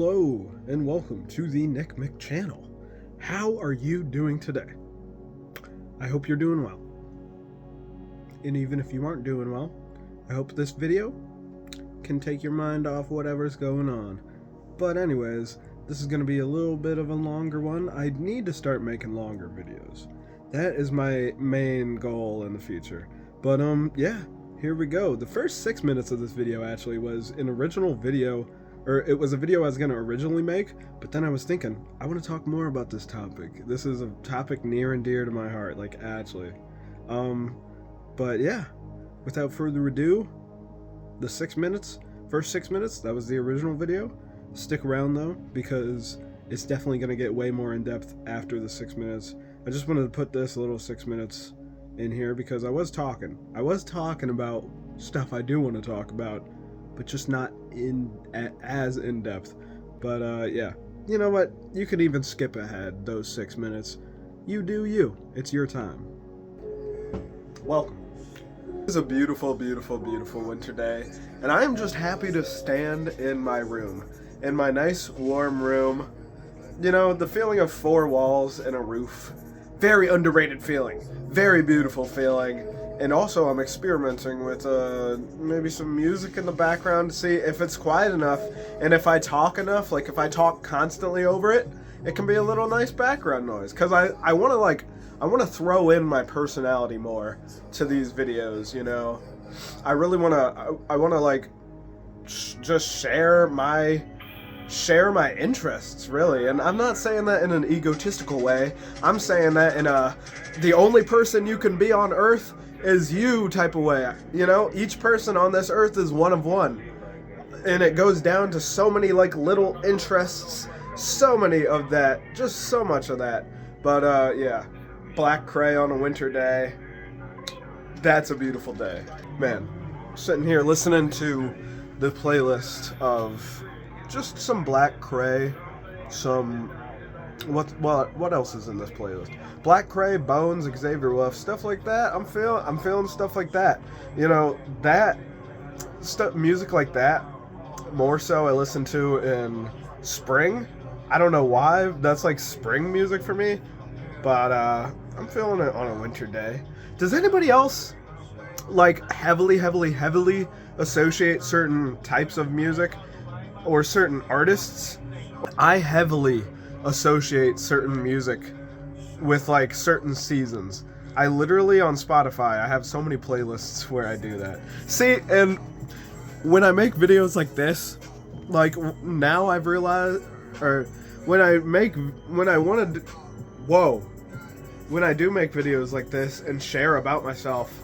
Hello and welcome to the Nick Mick channel. How are you doing today? I hope you're doing well. And even if you aren't doing well, I hope this video can take your mind off whatever's going on. But anyways, this is going to be a little bit of a longer one. I need to start making longer videos. That is my main goal in the future. But yeah, here we go. The first 6 minutes of this video actually was an original video, or it was a video I was going to originally make, but then I was thinking, I want to talk more about this topic. This is a topic near and dear to my heart, like actually. But yeah, without further ado, the first 6 minutes, that was the original video. Stick around though, because it's definitely going to get way more in depth after the 6 minutes. I just wanted to put this little 6 minutes in here because I was talking about stuff I do want to talk about, but just not as in depth. But yeah, you know what? You could even skip ahead those 6 minutes. You do you. It's your time. Welcome. It is a beautiful, beautiful, beautiful winter day, and I am just happy to stand in my room, in my nice warm room. You know, the feeling of 4 walls and a roof. Very underrated feeling. Very beautiful feeling. And also I'm experimenting with maybe some music in the background to see if it's quiet enough, and if I talk enough, like if I talk constantly over it, it can be a little nice background noise. Cause I want to throw in my personality more to these videos, you know. I really want to like just share my interests, really. And I'm not saying that in an egotistical way. I'm saying that in the only person you can be on earth is you type of way. You know, each person on this earth is one of one, and it goes down to so many like little interests, so many of that, just so much of that. But yeah, black cray on a winter day, that's a beautiful day, man. Sitting here listening to the playlist of just some black cray, some what else is in this playlist? Black Cray, Bones, Xavier Wolf, stuff like that. I'm feeling stuff like that. You know, that stuff, music like that, more so I listen to in spring. I don't know why, that's like spring music for me, but I'm feeling it on a winter day. Does anybody else like heavily associate certain types of music or certain artists? I heavily associate certain music with like certain seasons. I literally, on Spotify, I have so many playlists where I do that. See, and when I make videos like this, like now I've realized, or when I do make videos like this and share about myself,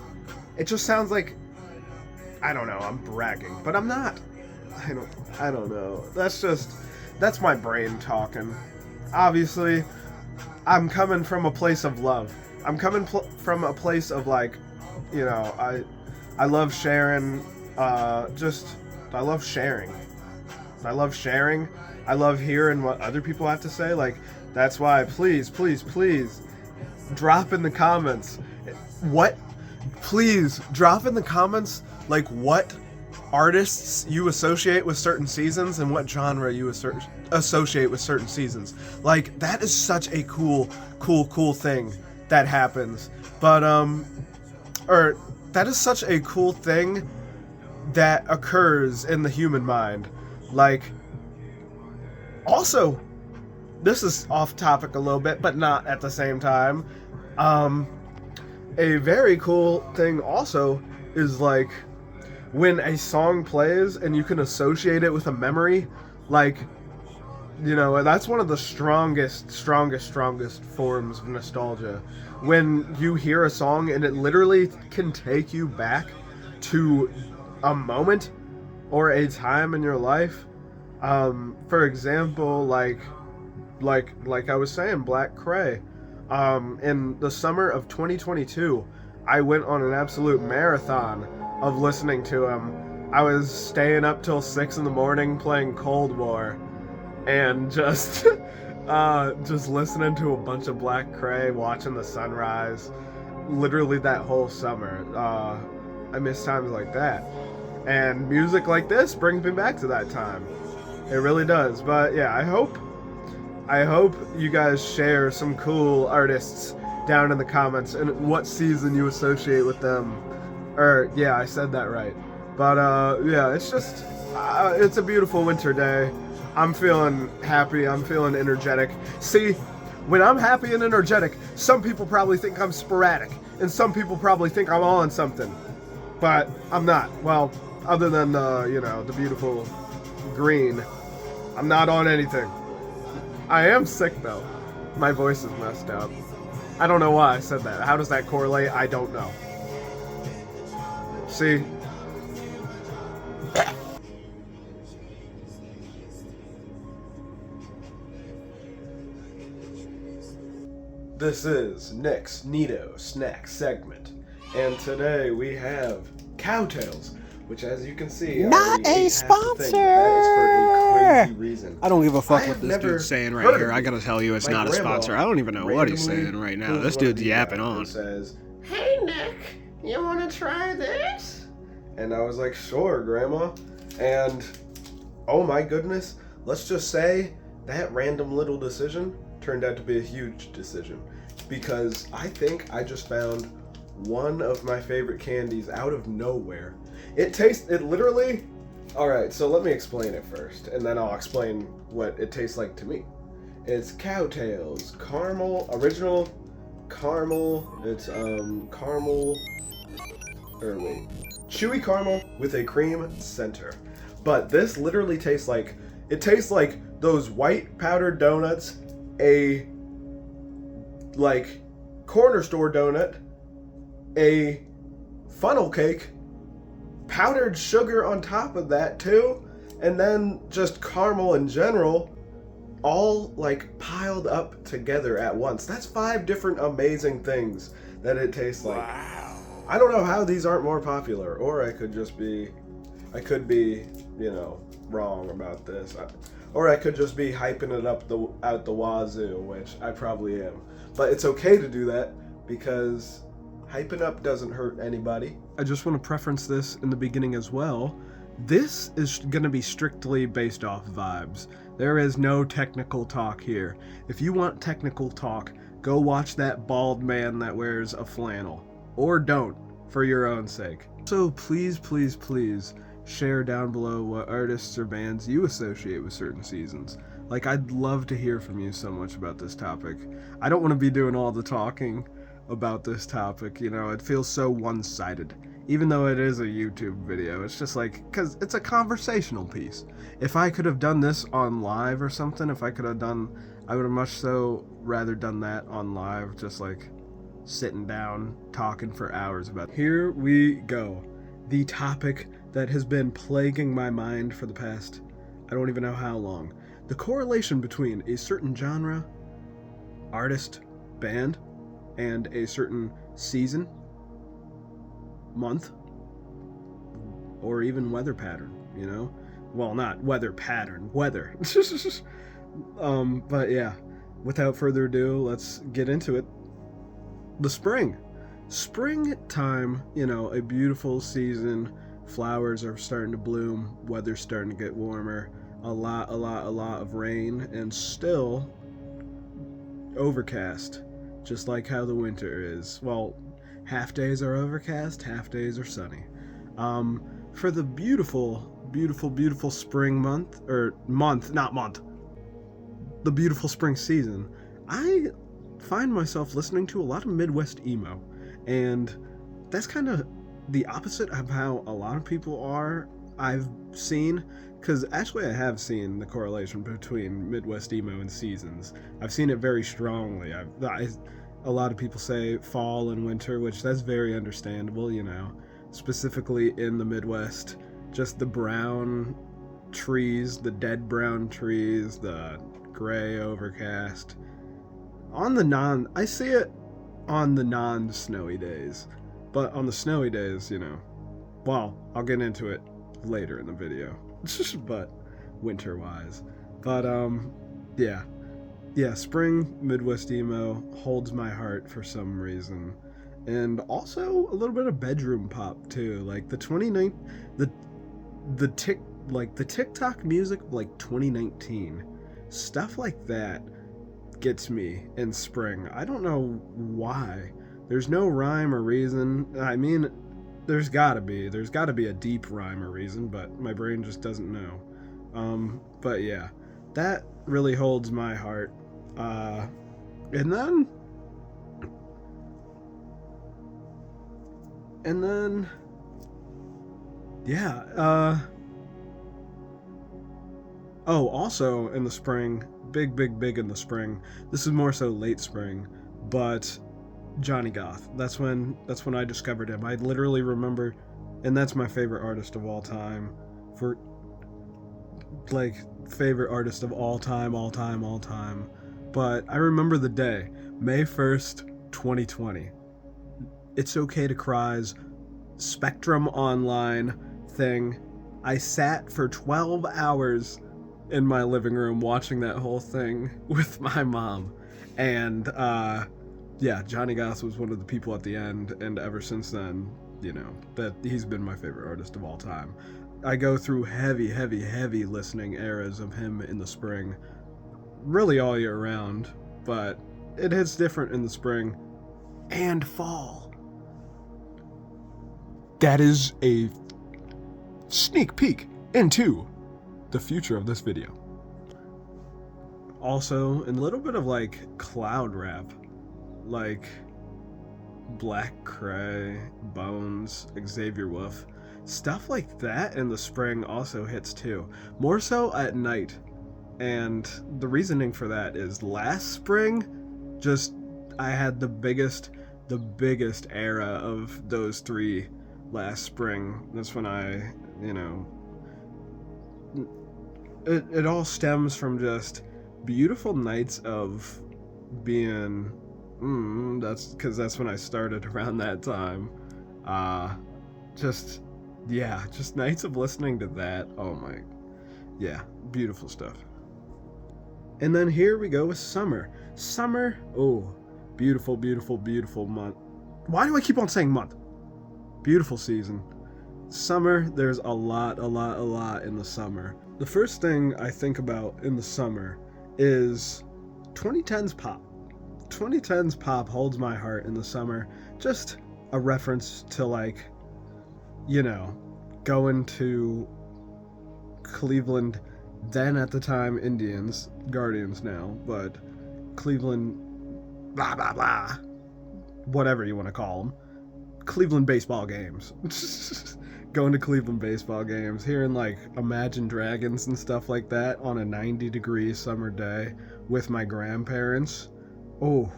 it just sounds like, I don't know, I'm bragging, but I'm not. I don't know. That's my brain talking. Obviously, I'm coming from a place of love. I'm coming from a place of like, you know, I love sharing, I love sharing. I love sharing. I love hearing what other people have to say. Like, that's why, please drop in the comments. Please drop in the comments, like, what artists you associate with certain seasons and what genre you associate with certain seasons. Like, that is such a cool thing that happens. But or that is such a cool thing that occurs in the human mind. Like, also, this is off topic a little bit, but not at the same time. A very cool thing also is like when a song plays and you can associate it with a memory. Like, you know, that's one of the strongest forms of nostalgia. When you hear a song and it literally can take you back to a moment or a time in your life. For example, like I was saying, Black Cray. In the summer of 2022, I went on an absolute marathon of listening to him. I was staying up till 6 in the morning playing Cold War, and just listening to a bunch of Black Cray, watching the sunrise. Literally that whole summer. I miss times like that. And music like this brings me back to that time. It really does. But yeah, I hope you guys share some cool artists down in the comments and what season you associate with them. Or yeah, I said that right. But yeah, it's just it's a beautiful winter day. I'm feeling happy. I'm feeling energetic. See, when I'm happy and energetic, some people probably think I'm sporadic, and some people probably think I'm on something. But I'm not. Well, other than you know, the beautiful green, I'm not on anything. I am sick though. My voice is messed up. I don't know why I said that. How does that correlate? I don't know. See? This is Nick's Neato Snack segment, and today we have Cowtails, which, as you can see, not a sponsor. That is for a crazy reason. I don't give a fuck what this dude's saying right here. I gotta tell you, it's not a sponsor. I don't even know what he's saying right now. This dude's yapping on. Says, "Hey Nick, you want to try this?" And I was like, "Sure, Grandma." And oh my goodness, let's just say that random little decision turned out to be a huge decision, because I think I just found one of my favorite candies out of nowhere. It literally, all right, so let me explain it first, and then I'll explain what it tastes like to me. It's Cowtails caramel, original caramel. It's chewy caramel with a cream center. But this literally tastes like those white powdered donuts, a like corner store donut, a funnel cake, powdered sugar on top of that too, and then just caramel in general, all like piled up together at once. That's 5 different amazing things that it tastes like. Wow. I don't know how these aren't more popular, or I could be, you know, wrong about this. Or I could just be hyping it up out the wazoo, which I probably am. But it's okay to do that, because hyping up doesn't hurt anybody. I just want to preference this in the beginning as well. This is going to be strictly based off vibes. There is no technical talk here. If you want technical talk, go watch that bald man that wears a flannel. Or don't, for your own sake. So please, please, please share down below what artists or bands you associate with certain seasons. Like, I'd love to hear from you so much about this topic. I don't want to be doing all the talking about this topic, you know, it feels so one-sided. Even though it is a YouTube video, it's just like, because it's a conversational piece. If I could have done this on live or something, I would have much so rather done that on live, just like sitting down, talking for hours about it. Here we go. The topic that has been plaguing my mind for the past, I don't even know how long. The correlation between a certain genre, artist, band, and a certain season, month, or even weather pattern, you know? Well, not weather pattern, weather. But yeah, without further ado, let's get into it. The spring. Springtime, you know, a beautiful season. Flowers are starting to bloom, weather's starting to get warmer, a lot of rain, and still overcast, just like how the winter is. Well, half days are overcast, half days are sunny. For the beautiful spring the beautiful spring season, I find myself listening to a lot of Midwest emo, and that's kind of the opposite of how a lot of people are, I've seen, because actually I have seen the correlation between Midwest emo and seasons. I've seen it very strongly. A lot of people say fall and winter, which that's very understandable, you know, specifically in the Midwest, just the brown trees, the dead brown trees, the gray overcast. I see it on the non-snowy days. But on the snowy days, you know, well, I'll get into it later in the video, but winter-wise. But, yeah, spring Midwest emo holds my heart for some reason. And also a little bit of bedroom pop, too. Like, the like the TikTok music of like 2019, stuff like that gets me in spring. I don't know why. There's no rhyme or reason. I mean, there's gotta be a deep rhyme or reason, but my brain just doesn't know. But yeah, that really holds my heart. And then yeah, oh, also in the spring, big in the spring. This is more so late spring, but Johnny Goth. That's when I discovered him. I literally remember, and that's my favorite artist of all time. For like favorite artist of all time. But I remember the day, May 1st, 2020. It's Okay to Cry's Spectrum Online thing. I sat for 12 hours in my living room watching that whole thing with my mom. And yeah, Johnny Goth was one of the people at the end, and ever since then, you know, that he's been my favorite artist of all time. I go through heavy listening eras of him in the spring, really all year round, but it hits different in the spring and fall. That is a sneak peek into the future of this video. Also, a little bit of like cloud rap, like Black Cray, Bones, Xavier Wolf, stuff like that in the spring also hits too. More so at night. And the reasoning for that is last spring, just I had the biggest era of those three last spring. That's when I, you know, it all stems from just beautiful nights of being that's because that's when I started around that time. Just nights of listening to that. Oh my, yeah, beautiful stuff. And then here we go with summer. Oh, beautiful month. Why do I keep on saying month? Beautiful season. Summer, there's a lot in the summer. The first thing I think about in the summer is 2010s pop. 2010s pop holds my heart in the summer. Just a reference to, like, you know, going to Cleveland, then at the time Indians, Guardians now, but Cleveland, blah blah blah, whatever you want to call them, Cleveland baseball games. Going to Cleveland baseball games, hearing like Imagine Dragons and stuff like that on a 90-degree summer day with my grandparents. Oh,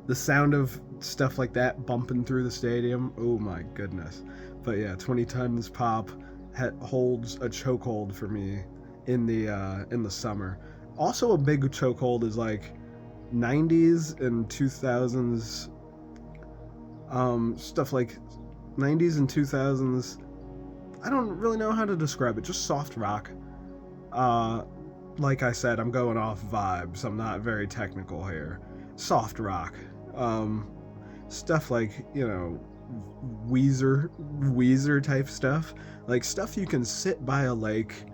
the sound of stuff like that bumping through the stadium. Oh my goodness. But yeah, 2010s pop holds a chokehold for me in the summer. Also, a big chokehold is like 90s and 2000s stuff like 90s and 2000s. I don't really know how to describe it. Just soft rock. Like I said, I'm going off vibes. I'm not very technical here. Soft rock. Stuff like, you know, Weezer type stuff. Like stuff you can sit by a lake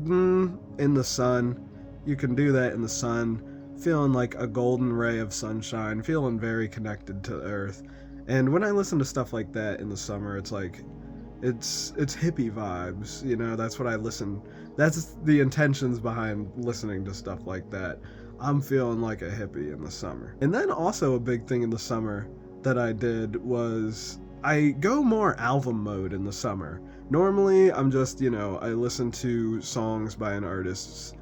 in the sun. You can do that in the sun, feeling like a golden ray of sunshine, feeling very connected to the earth. And when I listen to stuff like that in the summer, it's like it's hippie vibes, you know. That's what I listen. That's the intentions behind listening to stuff like that. I'm feeling like a hippie in the summer. And then also a big thing in the summer that I did was I go more album mode in the summer. Normally, I'm just, you know, I listen to songs by an artist.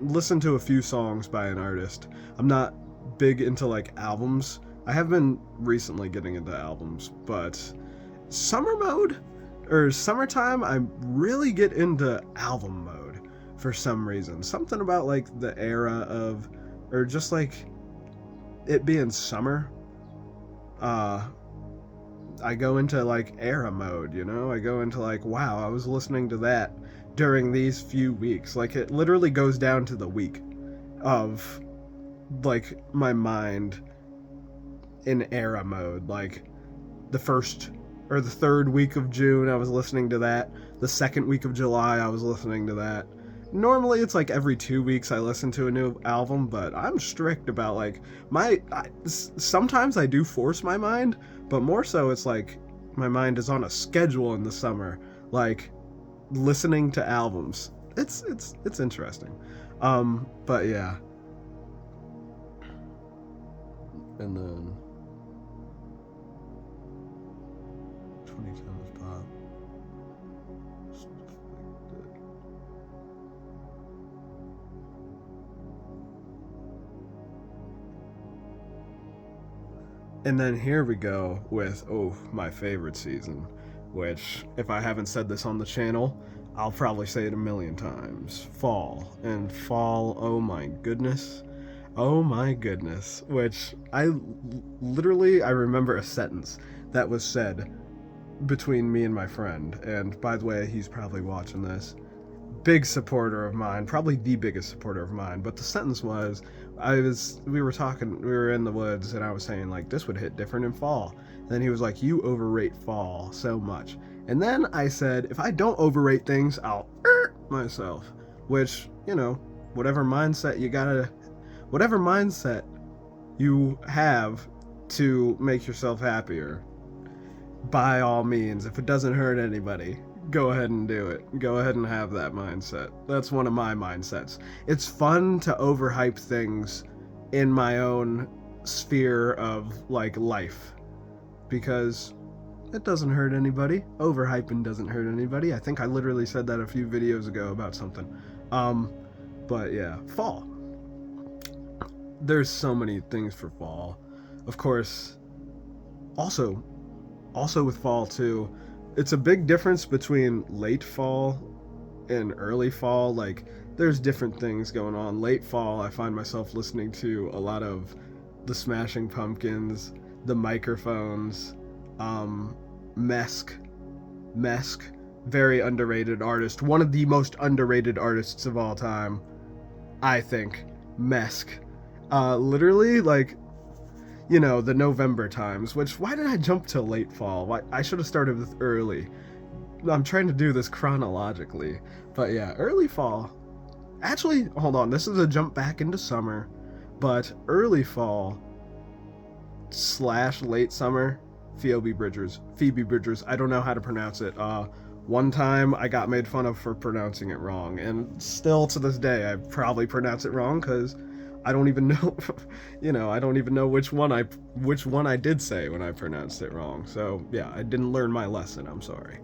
Listen to a few songs by an artist. I'm not big into like albums. I have been recently getting into albums, but summer mode or summertime, I really get into album mode for some reason. Something about like the era of, or just like it being summer. I go into like era mode, you know? I go into like, wow, I was listening to that during these few weeks. Like it literally goes down to the week of like my mind in era mode, like the first or the third week of June, I was listening to that. The second week of July, I was listening to that. Normally, it's like every 2 weeks I listen to a new album, but I'm strict about like sometimes I do force my mind, but more so it's like my mind is on a schedule in the summer, like listening to albums. It's interesting. But yeah. And then 20 times pop. And then here we go with, my favorite season, which, if I haven't said this on the channel, I'll probably say it a million times. Fall. And fall, oh my goodness. Which I remember a sentence that was said between me and my friend. And by the way, he's probably watching this. Big supporter of mine, probably the biggest supporter of mine. But the sentence was, we were in the woods, and I was saying, like, this would hit different in fall. And then he was like, you overrate fall so much. And then I said, if I don't overrate things, I'll myself. Which, whatever mindset you have to make yourself happier, by all means, if it doesn't hurt anybody, go ahead and do it. Go ahead and have that mindset. That's one of my mindsets. It's fun to overhype things in my own sphere of, like, life, because it doesn't hurt anybody. Overhyping doesn't hurt anybody. I think I literally said that a few videos ago about something. But yeah, fall. There's so many things for fall. Of course, also with fall too, it's a big difference between late fall and early fall. Like, there's different things going on. Late fall, I find myself listening to a lot of the Smashing Pumpkins, the Microphones, Mesk, very underrated artist. One of the most underrated artists of all time, I think. Mesk. Literally, like, the November times, which, why did I jump to late fall? I should have started with early. I'm trying to do this chronologically. But yeah, early fall. Actually, hold on, this is a jump back into summer, but early fall / late summer, Phoebe Bridgers. I don't know how to pronounce it. One time I got made fun of for pronouncing it wrong, and still to this day I probably pronounce it wrong because I don't even know, I don't even know which one I did say when I pronounced it wrong. So yeah, I didn't learn my lesson. I'm sorry.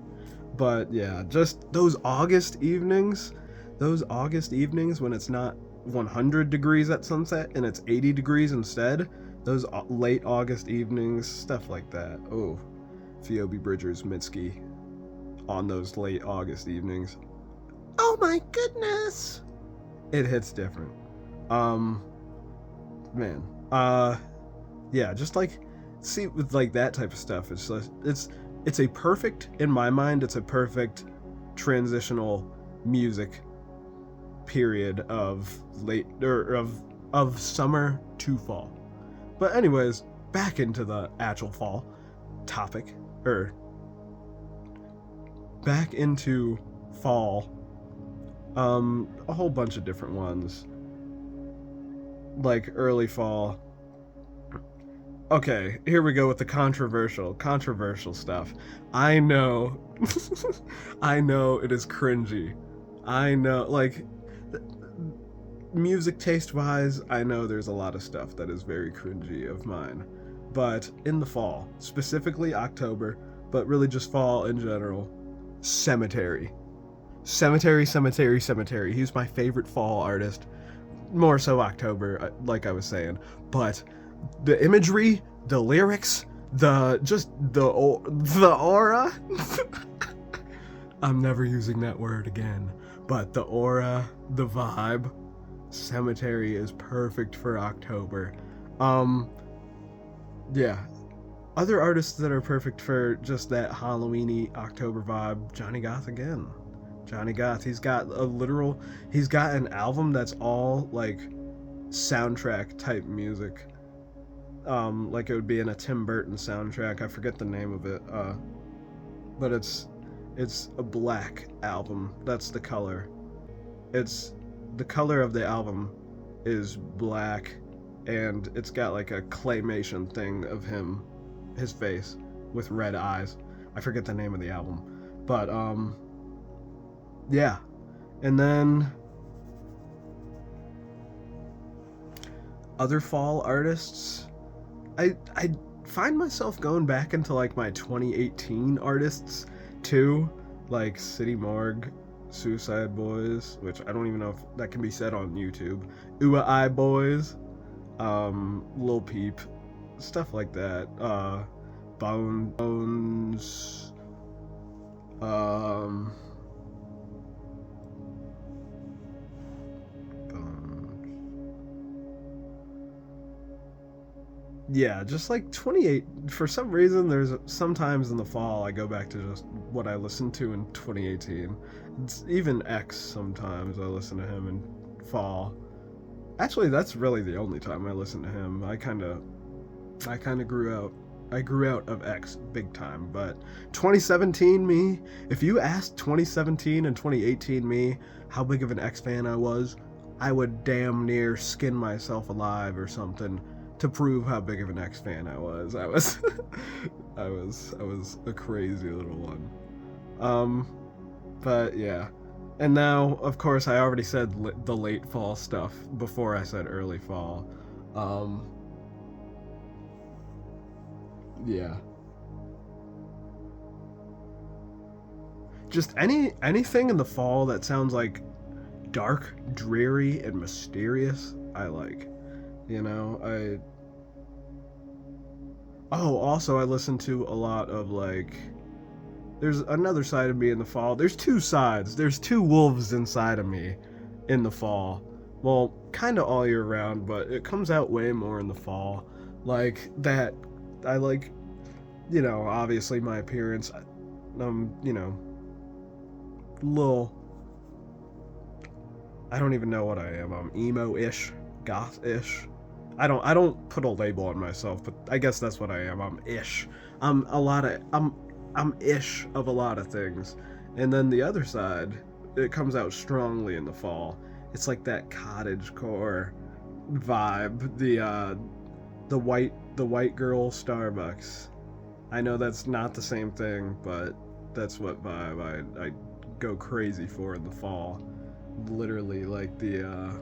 But yeah, just those August evenings when it's not 100 degrees at sunset and it's 80 degrees instead. Those late August evenings, stuff like that. Oh, Phoebe Bridgers Mitski on those late August evenings. Oh my goodness! It hits different. Man. Yeah, just like, see, with like that type of stuff, it's a perfect, in my mind, it's a perfect transitional music period of of summer to fall. But anyways, back into the actual fall topic, back into fall. A whole bunch of different ones. Like early fall. Okay, here we go with the controversial stuff. I know. I know it is cringy. I know, like, music taste-wise, I know there's a lot of stuff that is very cringy of mine. But in the fall, specifically October, but really just fall in general, Cemetery. He's my favorite fall artist. More so October, like I was saying. But the imagery, the lyrics, the aura. I'm never using that word again. But the aura, the vibe, Cemetery is perfect for October. Yeah. Other artists that are perfect for just that Halloween-y October vibe, Johnny Goth again. Johnny Goth, he's got an album that's all like soundtrack type music. Like it would be in a Tim Burton soundtrack. I forget the name of it. but it's a black album. That's the color. It's the color of the album is black, and it's got like a claymation thing of him, his face with red eyes. I forget the name of the album, but yeah. And then other fall artists, I find myself going back into like my 2018 artists too, like City Morgue, Suicide Boys, which I don't even know if that can be said on YouTube, Ua Boys, Lil Peep, stuff like that, Bones, yeah, just like 28. For some reason, there's sometimes in the fall I go back to just what I listened to in 2018. It's even X sometimes I listen to him in fall. Actually, that's really the only time I listen to him. I kind of grew out. I grew out of X big time. But 2017 me, if you asked 2017 and 2018 me how big of an X fan I was, I would damn near skin myself alive or something to prove how big of an X fan I was. I was a crazy little one. But yeah. And now, of course, I already said the late fall stuff before I said early fall. Yeah. Just anything in the fall that sounds like dark, dreary, and mysterious, I like. You know, also I listen to a lot of like, there's another side of me in the fall. There's two sides. There's two wolves inside of me in the fall. Well, kind of all year round, but it comes out way more in the fall. Like that, I like, you know, obviously my appearance, you know, little, I don't even know what I am. I'm emo-ish, goth-ish. I don't put a label on myself, but I guess that's what I am. I'm ish. I'm ish of a lot of things. And then the other side, it comes out strongly in the fall. It's like that cottagecore vibe, the white girl Starbucks. I know that's not the same thing, but that's what vibe I go crazy for in the fall. Literally like the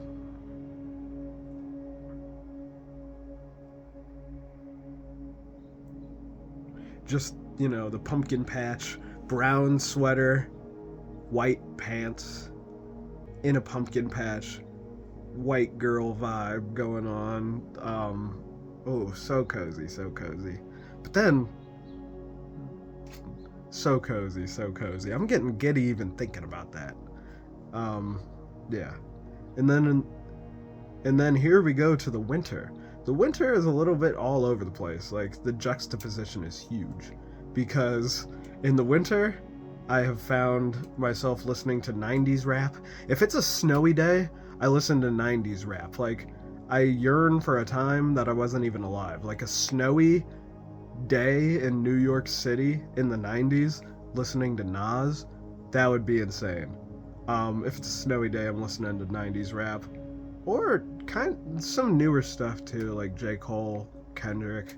just, you know, the pumpkin patch, brown sweater, white pants, in a pumpkin patch, white girl vibe going on. Oh, so cozy, so cozy. But then, so cozy, so cozy. I'm getting giddy even thinking about that. Yeah. And then here we go to the winter. The winter is a little bit all over the place. Like, the juxtaposition is huge. Because in the winter, I have found myself listening to 90s rap. If it's a snowy day, I listen to 90s rap. Like, I yearn for a time that I wasn't even alive. Like a snowy day in New York City in the 90s, listening to Nas, that would be insane. If it's a snowy day, I'm listening to 90s rap. Or some newer stuff too, like J. Cole, Kendrick.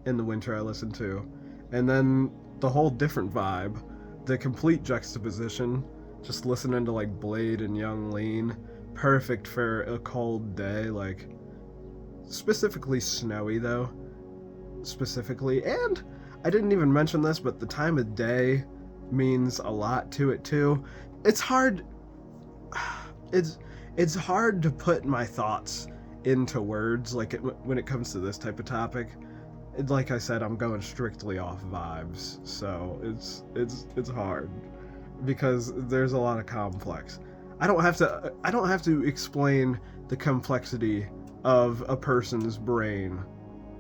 In the winter I listen to. And then the whole different vibe, the complete juxtaposition, just listening to like Blade and Young Lean, perfect for a cold day, like specifically snowy though, specifically. And I didn't even mention this, but the time of day means a lot to it too. It's hard to put my thoughts into words like when it comes to this type of topic. Like I said, I'm going strictly off vibes, so it's hard because there's a lot of complex. I don't have to explain the complexity of a person's brain.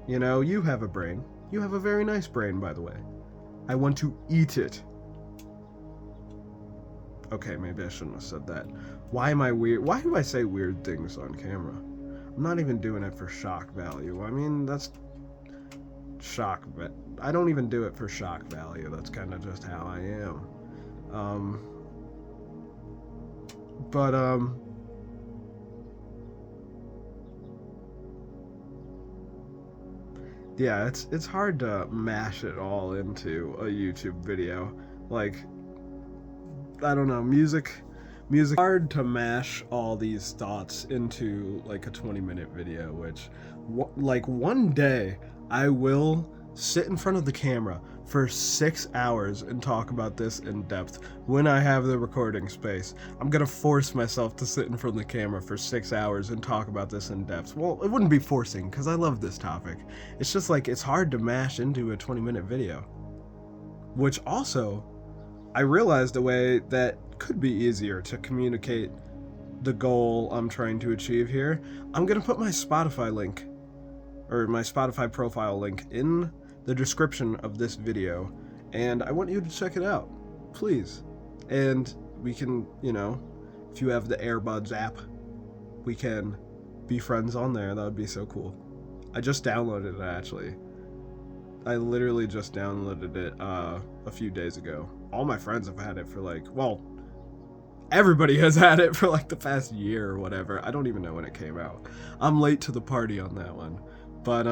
You know, you have a brain. You have a very nice brain, by the way. I want to eat it. Okay, maybe I shouldn't have said that. Why am I weird? Why do I say weird things on camera? I'm not even doing it for shock value. I mean, that's I don't even do it for shock value. That's kind of just how I am. Yeah, it's hard to mash it all into a YouTube video. Like, I don't know, music hard to mash all these thoughts into like a 20-minute video, which like one day I will sit in front of the camera for 6 hours and talk about this in depth when I have the recording space. I'm gonna force myself to sit in front of the camera for 6 hours and talk about this in depth. Well, it wouldn't be forcing, because I love this topic. It's just like, it's hard to mash into a 20-minute video. Which also, I realized a way that could be easier to communicate the goal I'm trying to achieve here. I'm gonna put my Spotify link, or my Spotify profile link, in the description of this video, and I want you to check it out, please. And we can, if you have the AirBuds app, we can be friends on there. That would be so cool. I just downloaded it, actually. I literally just downloaded it a few days ago. All my friends have had it for everybody has had it for like the past year or whatever. I don't even know when it came out. I'm late to the party on that one. But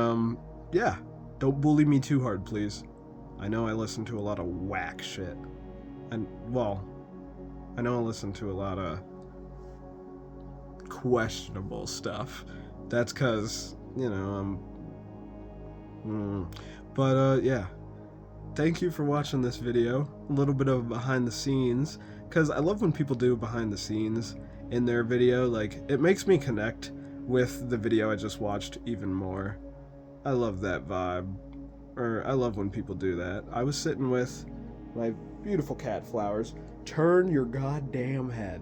yeah, don't bully me too hard, please. I know I listen to a lot of whack shit. And, well, I know I listen to a lot of questionable stuff. That's because, yeah. Thank you for watching this video. A little bit of behind the scenes, because I love when people do behind the scenes in their video. Like, it makes me connect with the video I just watched even more. I love that vibe. Or, I love when people do that. I was sitting with my beautiful cat Flowers. Turn your goddamn head.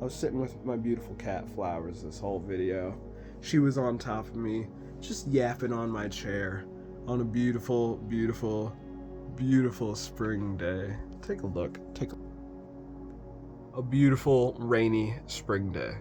I was sitting with my beautiful cat Flowers this whole video. She was on top of me, just yapping on my chair on a beautiful, beautiful, beautiful spring day. Take a look. A beautiful, rainy spring day.